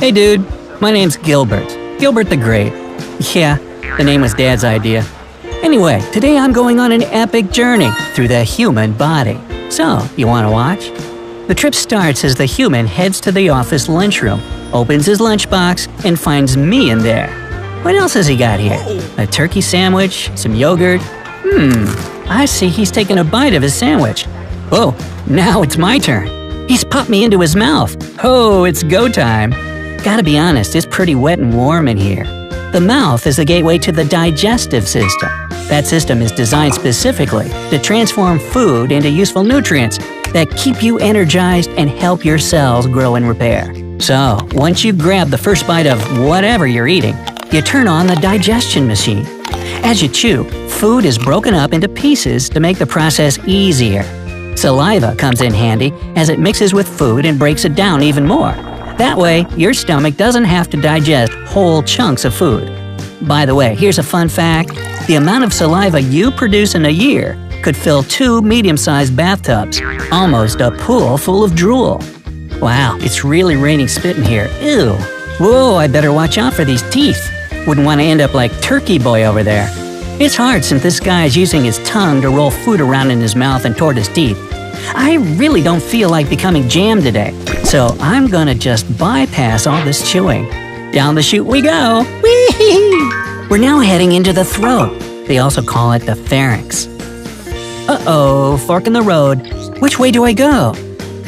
Hey dude, my name's Gilbert. Gilbert the Great. Yeah, the name was Dad's idea. Anyway, today I'm going on an epic journey through the human body. So, you wanna watch? The trip starts as the human heads to the office lunchroom, opens his lunchbox, and finds me in there. What else has he got here? A turkey sandwich? Some yogurt? I see he's taking a bite of his sandwich. Oh, now it's my turn. He's popped me into his mouth. Oh, it's go time. Gotta be honest, it's pretty wet and warm in here. The mouth is the gateway to the digestive system. That system is designed specifically to transform food into useful nutrients that keep you energized and help your cells grow and repair. So, once you grab the first bite of whatever you're eating, you turn on the digestion machine. As you chew, food is broken up into pieces to make the process easier. Saliva comes in handy as it mixes with food and breaks it down even more. That way, your stomach doesn't have to digest whole chunks of food. By the way, here's a fun fact. The amount of saliva you produce in a year could fill 2 medium-sized bathtubs, almost a pool full of drool. Wow, it's really raining spit in here. Ew. Whoa, I better watch out for these teeth. Wouldn't want to end up like Turkey Boy over there. It's hard since this guy is using his tongue to roll food around in his mouth and toward his teeth. I really don't feel like becoming jam today, so I'm gonna just bypass all this chewing. Down the chute we go! Whee! We're now heading into the throat. They also call it the pharynx. Uh-oh, fork in the road. Which way do I go?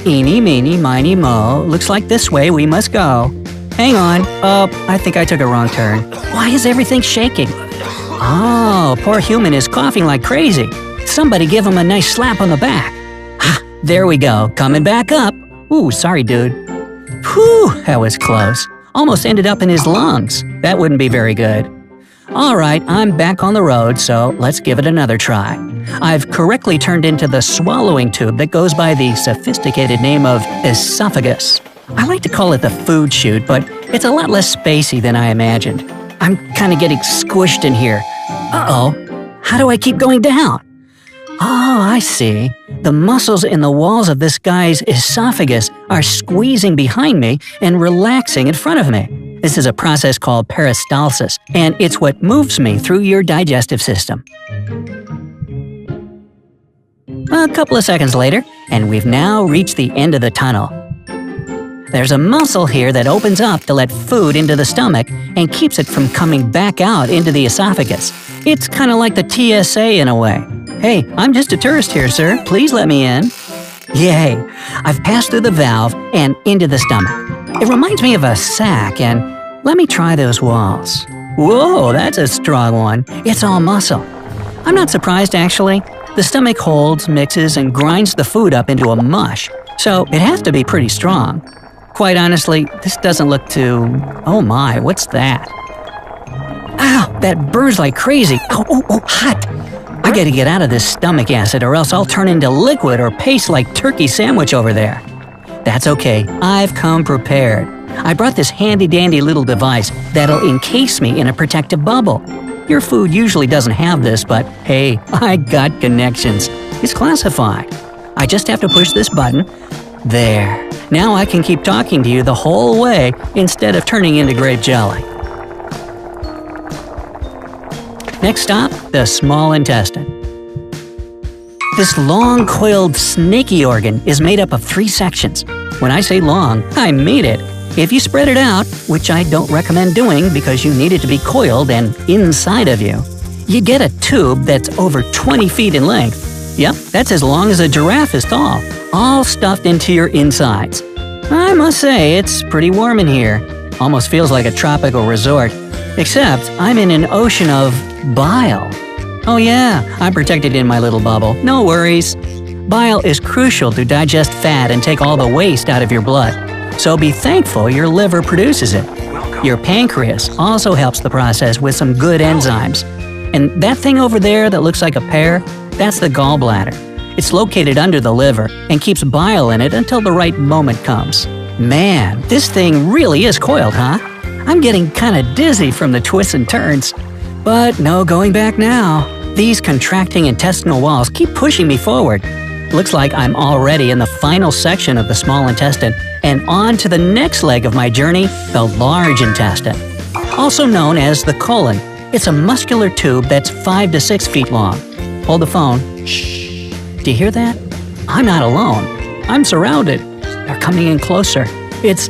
Eeny, meeny, miny, mo. Looks like this way we must go. Hang on. Oh, I think I took a wrong turn. Why is everything shaking? Oh, poor human is coughing like crazy. Somebody give him a nice slap on the back. There we go, coming back up. Ooh, sorry, dude. Whew, that was close. Almost ended up in his lungs. That wouldn't be very good. Alright, I'm back on the road, so let's give it another try. I've correctly turned into the swallowing tube that goes by the sophisticated name of esophagus. I like to call it the food chute, but it's a lot less spacey than I imagined. I'm kinda getting squished in here. Uh-oh, how do I keep going down? Oh, I see. The muscles in the walls of this guy's esophagus are squeezing behind me and relaxing in front of me. This is a process called peristalsis, and it's what moves me through your digestive system. A couple of seconds later, and we've now reached the end of the tunnel. There's a muscle here that opens up to let food into the stomach and keeps it from coming back out into the esophagus. It's kind of like the TSA in a way. Hey, I'm just a tourist here, sir. Please let me in. Yay! I've passed through the valve and into the stomach. It reminds me of a sack, and let me try those walls. Whoa, that's a strong one. It's all muscle. I'm not surprised, actually. The stomach holds, mixes, and grinds the food up into a mush, so it has to be pretty strong. Quite honestly, this doesn't look too… Oh my, what's that? Ow, that burns like crazy. Oh, hot. I gotta get out of this stomach acid or else I'll turn into liquid or paste like turkey sandwich over there. That's okay, I've come prepared. I brought this handy-dandy little device that'll encase me in a protective bubble. Your food usually doesn't have this, but hey, I got connections. It's classified. I just have to push this button. There. Now I can keep talking to you the whole way instead of turning into grape jelly. Next stop, the small intestine. This long, coiled, snaky organ is made up of 3 sections. When I say long, I mean it. If you spread it out, which I don't recommend doing because you need it to be coiled and inside of you, you get a tube that's over 20 feet in length. Yep, that's as long as a giraffe is tall, all stuffed into your insides. I must say, it's pretty warm in here. Almost feels like a tropical resort. Except I'm in an ocean of bile. Oh yeah, I'm protected in my little bubble. No worries. Bile is crucial to digest fat and take all the waste out of your blood. So be thankful your liver produces it. Your pancreas also helps the process with some good enzymes. And that thing over there that looks like a pear, that's the gallbladder. It's located under the liver and keeps bile in it until the right moment comes. Man, this thing really is coiled, huh? I'm getting kinda dizzy from the twists and turns. But no going back now. These contracting intestinal walls keep pushing me forward. Looks like I'm already in the final section of the small intestine and on to the next leg of my journey, the large intestine. Also known as the colon, it's a muscular tube that's 5 to 6 feet long. Hold the phone. Shh. Do you hear that? I'm not alone. I'm surrounded. They're coming in closer. It's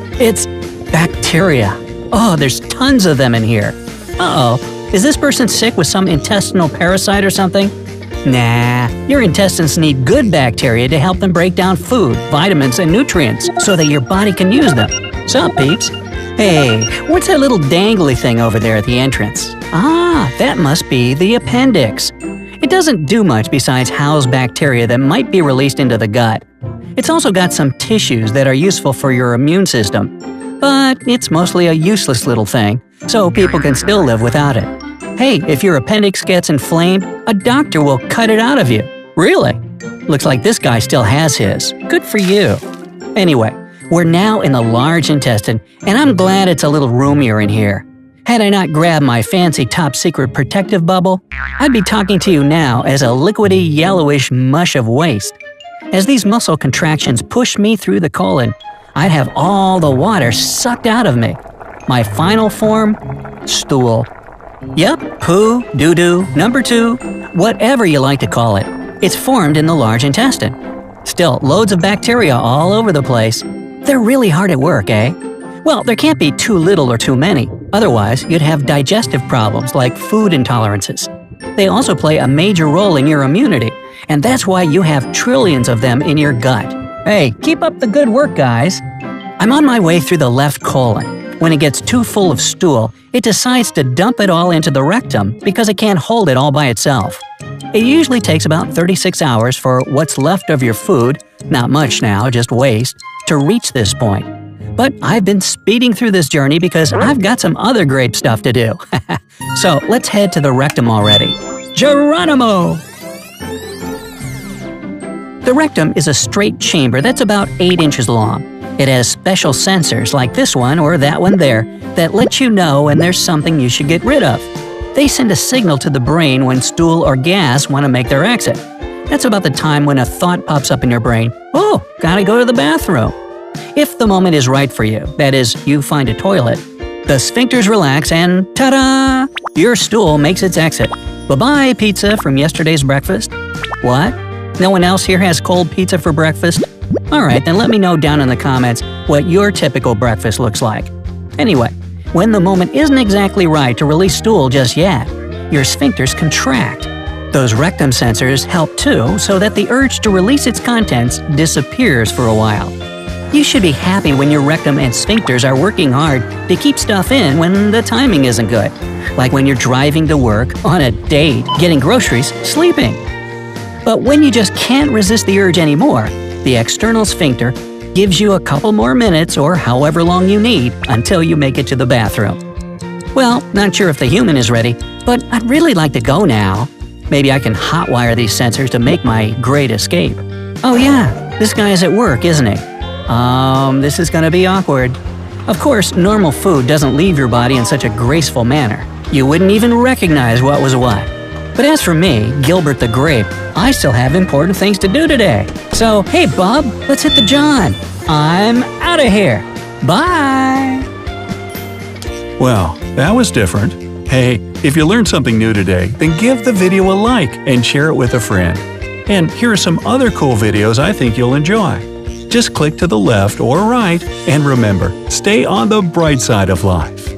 bacteria. Oh, there's tons of them in here. Uh-oh. Is this person sick with some intestinal parasite or something? Nah, your intestines need good bacteria to help them break down food, vitamins, and nutrients so that your body can use them. Sup, peeps? Hey, what's that little dangly thing over there at the entrance? Ah, that must be the appendix. It doesn't do much besides house bacteria that might be released into the gut. It's also got some tissues that are useful for your immune system. But it's mostly a useless little thing, so people can still live without it. Hey, if your appendix gets inflamed, a doctor will cut it out of you. Really? Looks like this guy still has his. Good for you. Anyway, we're now in the large intestine, and I'm glad it's a little roomier in here. Had I not grabbed my fancy top-secret protective bubble, I'd be talking to you now as a liquidy, yellowish mush of waste. As these muscle contractions push me through the colon, I'd have all the water sucked out of me. My final form? Stool. Yep, poo, doo-doo, number 2, whatever you like to call it. It's formed in the large intestine. Still, loads of bacteria all over the place. They're really hard at work, eh? Well, there can't be too little or too many. Otherwise, you'd have digestive problems like food intolerances. They also play a major role in your immunity, and that's why you have trillions of them in your gut. Hey, keep up the good work, guys. I'm on my way through the left colon. When it gets too full of stool, it decides to dump it all into the rectum because it can't hold it all by itself. It usually takes about 36 hours for what's left of your food, not much now, just waste, to reach this point. But I've been speeding through this journey because I've got some other great stuff to do. So let's head to the rectum already. Geronimo! The rectum is a straight chamber that's about 8 inches long. It has special sensors like this one or that one there that let you know when there's something you should get rid of. They send a signal to the brain when stool or gas want to make their exit. That's about the time when a thought pops up in your brain, oh, gotta go to the bathroom. If the moment is right for you, that is, you find a toilet, the sphincters relax and ta-da! Your stool makes its exit. Bye-bye, pizza from yesterday's breakfast. What? No one else here has cold pizza for breakfast? Alright, then let me know down in the comments what your typical breakfast looks like. Anyway, when the moment isn't exactly right to release stool just yet, your sphincters contract. Those rectum sensors help too, so that the urge to release its contents disappears for a while. You should be happy when your rectum and sphincters are working hard to keep stuff in when the timing isn't good. Like when you're driving to work, on a date, getting groceries, sleeping. But when you just can't resist the urge anymore, the external sphincter gives you a couple more minutes or however long you need until you make it to the bathroom. Well, not sure if the human is ready, but I'd really like to go now. Maybe I can hotwire these sensors to make my great escape. Oh yeah, this guy is at work, isn't he? This is gonna be awkward. Of course, normal food doesn't leave your body in such a graceful manner. You wouldn't even recognize what was what. But as for me, Gilbert the Grape, I still have important things to do today. So, hey Bob, let's hit the John. I'm out of here. Bye! Well, that was different. Hey, if you learned something new today, then give the video a like and share it with a friend. And here are some other cool videos I think you'll enjoy. Just click to the left or right, and remember, stay on the bright side of life.